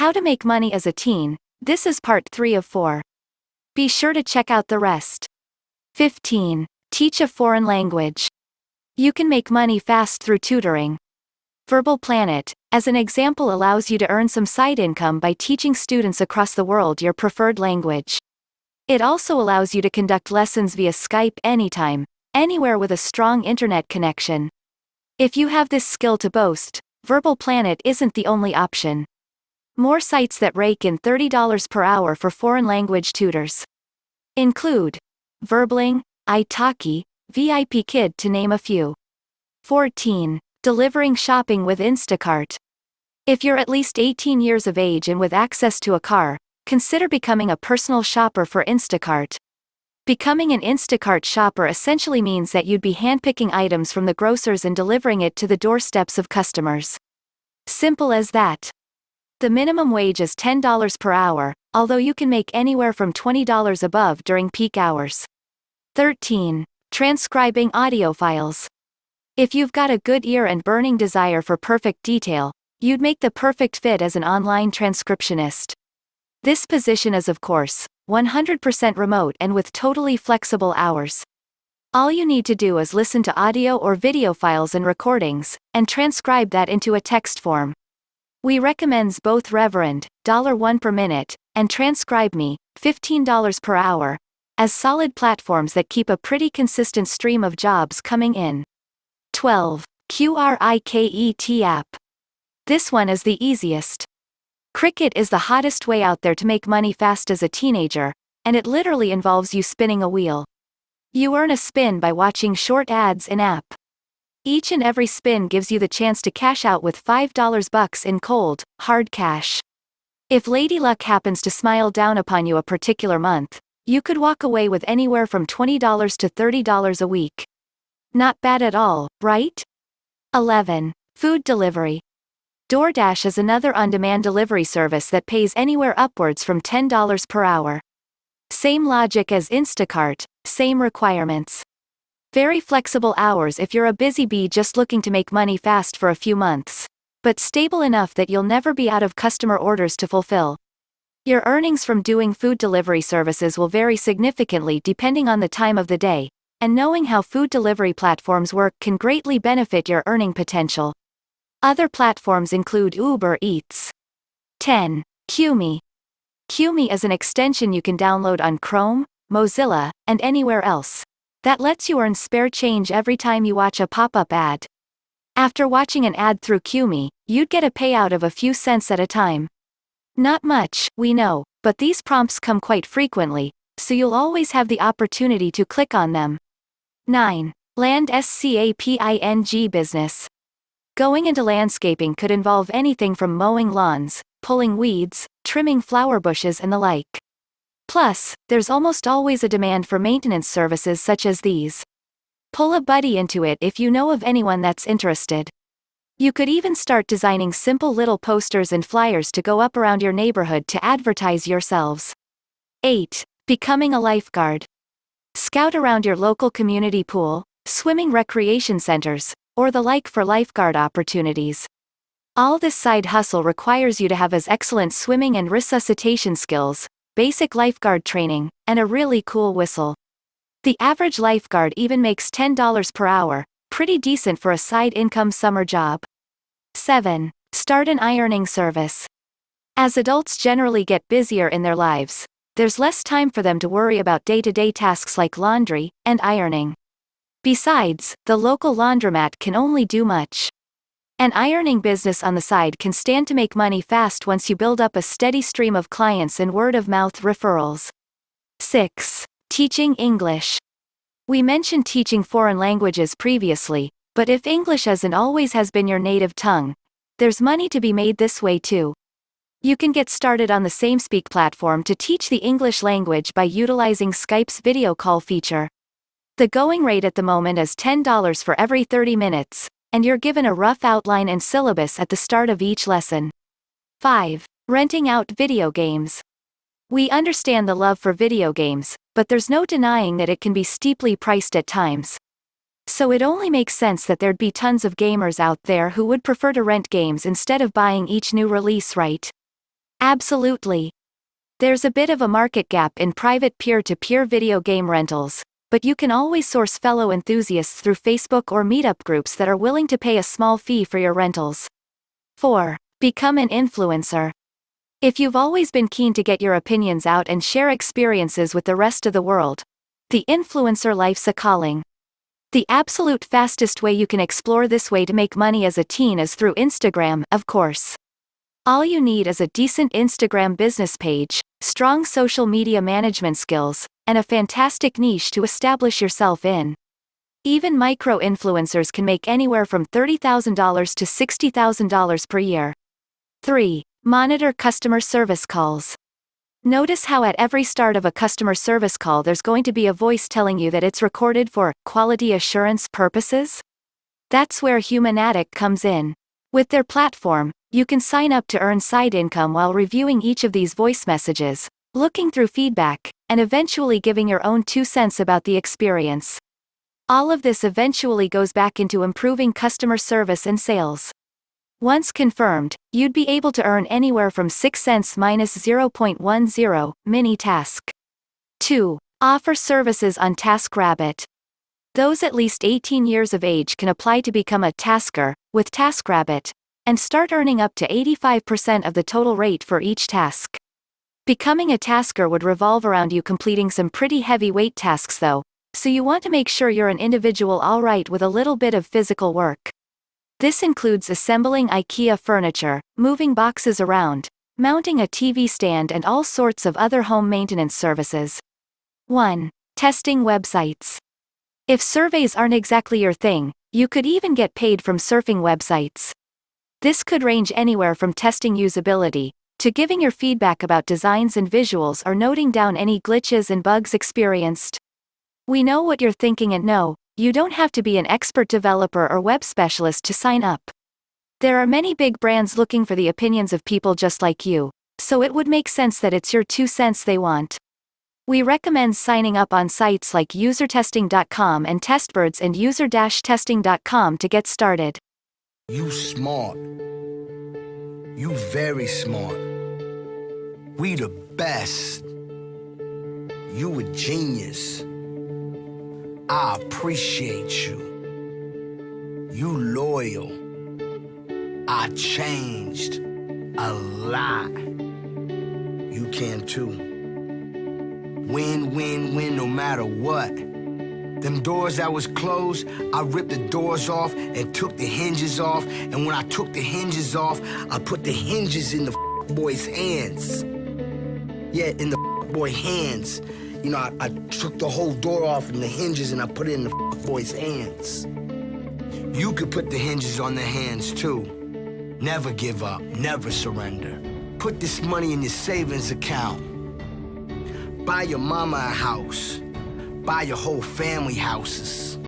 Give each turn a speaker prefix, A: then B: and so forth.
A: How to make money as a teen. This is part 3 of 4. Be sure to check out the rest. 15. Teach a foreign language. You can make money fast through tutoring. Verbal Planet, as an example, allows you to earn some side income by teaching students across the world your preferred language. It also allows you to conduct lessons via Skype anytime, anywhere with a strong internet connection. If you have this skill to boast, Verbal Planet isn't the only option. More sites that rake in $30 per hour for foreign language tutors include Verbling, Italki, VIP Kid, to name a few. 14. Delivering shopping with Instacart. If you're at least 18 years of age and with access to a car, consider becoming a personal shopper for Instacart. Becoming an Instacart shopper essentially means that you'd be handpicking items from the grocers and delivering it to the doorsteps of customers. Simple as that. The minimum wage is $10 per hour, although you can make anywhere from $20 above during peak hours. 13. Transcribing audio files. If you've got a good ear and burning desire for perfect detail, you'd make the perfect fit as an online transcriptionist. This position is, of course, 100% remote and with totally flexible hours. All you need to do is listen to audio or video files and recordings, and transcribe that into a text form. We recommends both Reverend, $1 per minute, and Transcribe Me, $15 per hour, as solid platforms that keep a pretty consistent stream of jobs coming in. 12. Cricket app. This one is the easiest. Cricket is the hottest way out there to make money fast as a teenager, and it literally involves you spinning a wheel. You earn a spin by watching short ads in-app. Each and every spin gives you the chance to cash out with $5 in cold, hard cash. If Lady Luck happens to smile down upon you a particular month, you could walk away with anywhere from $20 to $30 a week. Not bad at all, right? 11. Food delivery. DoorDash is another on-demand delivery service that pays anywhere upwards from $10 per hour. Same logic as Instacart, same requirements. Very flexible hours if you're a busy bee just looking to make money fast for a few months, but stable enough that you'll never be out of customer orders to fulfill. Your earnings from doing food delivery services will vary significantly depending on the time of the day, and knowing how food delivery platforms work can greatly benefit your earning potential. Other platforms include Uber Eats. 10. QMe. QMe is an extension you can download on Chrome, Mozilla, and anywhere else. That lets you earn spare change every time you watch a pop-up ad. After watching an ad through QMe, you'd get a payout of a few cents at a time. Not much, we know, but these prompts come quite frequently, so you'll always have the opportunity to click on them. 9. Landscaping business. Going into landscaping could involve anything from mowing lawns, pulling weeds, trimming flower bushes, and the like. Plus, there's almost always a demand for maintenance services such as these. Pull a buddy into it if you know of anyone that's interested. You could even start designing simple little posters and flyers to go up around your neighborhood to advertise yourselves. 8. Becoming a lifeguard. Scout around your local community pool, swimming recreation centers, or the like for lifeguard opportunities. All this side hustle requires you to have as excellent swimming and resuscitation skills, basic lifeguard training, and a really cool whistle. The average lifeguard even makes $10 per hour, pretty decent for a side income summer job. 7. Start an ironing service. As adults generally get busier in their lives, there's less time for them to worry about day-to-day tasks like laundry and ironing. Besides, the local laundromat can only do much. An ironing business on the side can stand to make money fast once you build up a steady stream of clients and word-of-mouth referrals. 6. Teaching English. We mentioned teaching foreign languages previously, but if English isn't always has been your native tongue, there's money to be made this way too. You can get started on the SameSpeak platform to teach the English language by utilizing Skype's video call feature. The going rate at the moment is $10 for every 30 minutes, and you're given a rough outline and syllabus at the start of each lesson. 5. Renting out video games. We understand the love for video games, but there's no denying that it can be steeply priced at times. So it only makes sense that there'd be tons of gamers out there who would prefer to rent games instead of buying each new release, right? Absolutely. There's a bit of a market gap in private peer-to-peer video game rentals, but you can always source fellow enthusiasts through Facebook or meetup groups that are willing to pay a small fee for your rentals. 4. Become an influencer. If you've always been keen to get your opinions out and share experiences with the rest of the world, the influencer life's a calling. The absolute fastest way you can explore this way to make money as a teen is through Instagram, of course. All you need is a decent Instagram business page, strong social media management skills, and a fantastic niche to establish yourself in. Even micro-influencers can make anywhere from $30,000 to $60,000 per year. 3. Monitor customer service calls. Notice how at every start of a customer service call there's going to be a voice telling you that it's recorded for quality assurance purposes? That's where Humanatic comes in. With their platform, you can sign up to earn side income while reviewing each of these voice messages, looking through feedback, and eventually giving your own 2 cents about the experience. All of this eventually goes back into improving customer service and sales. Once confirmed, you'd be able to earn anywhere from 6 cents minus 0.10 mini task. 2. Offer services on TaskRabbit. Those at least 18 years of age can apply to become a tasker with TaskRabbit and start earning up to 85% of the total rate for each task. Becoming a tasker would revolve around you completing some pretty heavyweight tasks though, so you want to make sure you're an individual alright with a little bit of physical work. This includes assembling IKEA furniture, moving boxes around, mounting a TV stand and all sorts of other home maintenance services. 1. Testing websites. If surveys aren't exactly your thing, you could even get paid from surfing websites. This could range anywhere from testing usability, to giving your feedback about designs and visuals or noting down any glitches and bugs experienced. We know what you're thinking and no, you don't have to be an expert developer or web specialist to sign up. There are many big brands looking for the opinions of people just like you, so it would make sense that it's your 2 cents they want. We recommend signing up on sites like usertesting.com and Testbirds and user-testing.com to get started.
B: You smart. You very smart. We the best. You a genius. I appreciate you. You loyal. I changed a lot. You can too. Win, win, win no matter what. Them doors that was closed, I ripped the doors off and took the hinges off. And when I took the hinges off, I put the hinges in the boy's hands. Yeah, in the boy hands. You know, I took the whole door off and the hinges and I put it in the boy's hands. You could put the hinges on their hands too. Never give up, never surrender. Put this money in your savings account. Buy your mama a house. Buy your whole family houses.